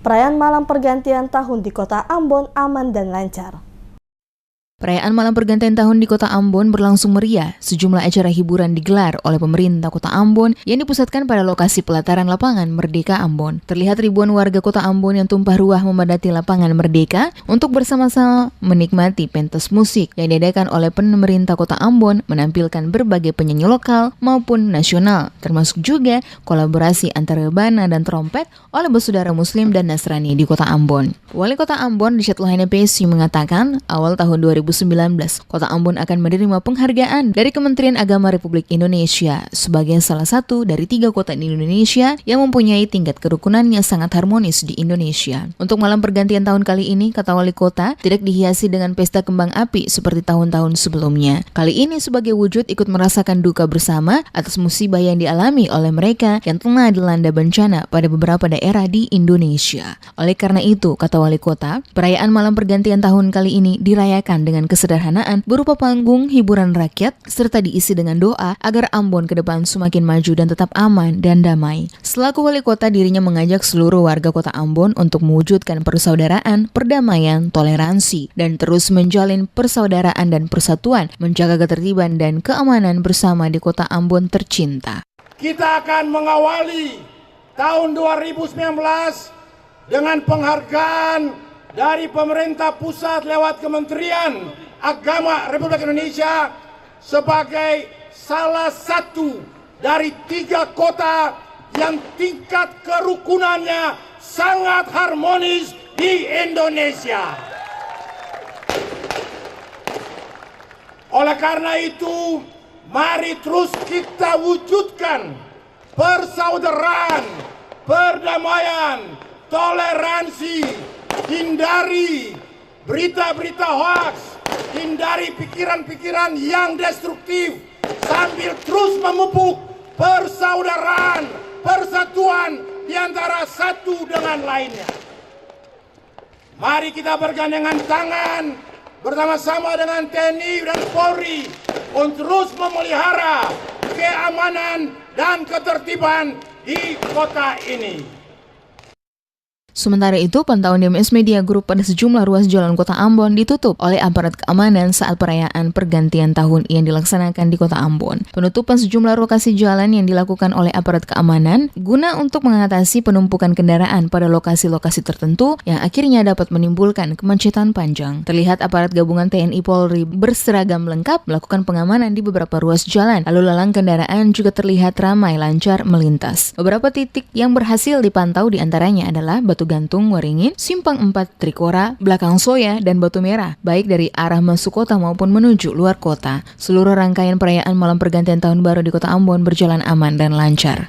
Perayaan malam pergantian tahun di kota Ambon aman dan lancar. Perayaan malam pergantian tahun di kota Ambon berlangsung meriah. Sejumlah acara hiburan digelar oleh pemerintah kota Ambon yang dipusatkan pada lokasi pelataran lapangan Merdeka Ambon. Terlihat ribuan warga kota Ambon yang tumpah ruah memadati lapangan Merdeka untuk bersama-sama menikmati pentas musik yang diadakan oleh pemerintah kota Ambon, menampilkan berbagai penyanyi lokal maupun nasional, termasuk juga kolaborasi antara bana dan trompet oleh bersaudara Muslim dan Nasrani di kota Ambon. Wali kota Ambon, Richard Lohane Pesi, mengatakan awal tahun 2019, kota Ambon akan menerima penghargaan dari Kementerian Agama Republik Indonesia sebagai salah satu dari 3 kota di Indonesia yang mempunyai tingkat kerukunan yang sangat harmonis di Indonesia. Untuk malam pergantian tahun kali ini, kata wali kota, tidak dihiasi dengan pesta kembang api seperti tahun-tahun sebelumnya. Kali ini sebagai wujud ikut merasakan duka bersama atas musibah yang dialami oleh mereka yang tengah dilanda bencana pada beberapa daerah di Indonesia. Oleh karena itu, kata wali kota, perayaan malam pergantian tahun kali ini dirayakan dengan kesederhanaan berupa panggung hiburan rakyat serta diisi dengan doa agar Ambon ke depan semakin maju dan tetap aman dan damai. Selaku wali kota, dirinya mengajak seluruh warga kota Ambon untuk mewujudkan persaudaraan, perdamaian, toleransi, dan terus menjalin persaudaraan dan persatuan, menjaga ketertiban dan keamanan bersama di kota Ambon tercinta. Kita akan mengawali tahun 2019 dengan penghargaan dari pemerintah pusat lewat Kementerian Agama Republik Indonesia sebagai salah satu dari 3 kota yang tingkat kerukunannya sangat harmonis di Indonesia. Oleh karena itu, mari terus kita wujudkan persaudaraan, perdamaian, toleransi, hindari berita-berita hoaks, hindari pikiran-pikiran yang destruktif, sambil terus memupuk persaudaraan, persatuan di antara satu dengan lainnya. Mari kita bergandengan tangan bersama-sama dengan TNI dan Polri untuk terus memelihara keamanan dan ketertiban di kota ini. Sementara itu, pantauan DMS Media Group pada sejumlah ruas jalan kota Ambon ditutup oleh aparat keamanan saat perayaan pergantian tahun yang dilaksanakan di kota Ambon. Penutupan sejumlah lokasi jalan yang dilakukan oleh aparat keamanan guna untuk mengatasi penumpukan kendaraan pada lokasi-lokasi tertentu yang akhirnya dapat menimbulkan kemacetan panjang. Terlihat aparat gabungan TNI Polri berseragam lengkap melakukan pengamanan di beberapa ruas jalan, lalu lalang kendaraan juga terlihat ramai lancar melintas. Beberapa titik yang berhasil dipantau diantaranya adalah Batu Gantung Waringin, Simpang 4 Trikora, Belakang Soya, dan Batu Merah, baik dari arah masuk kota maupun menuju luar kota. Seluruh rangkaian perayaan malam pergantian tahun baru di kota Ambon berjalan aman dan lancar.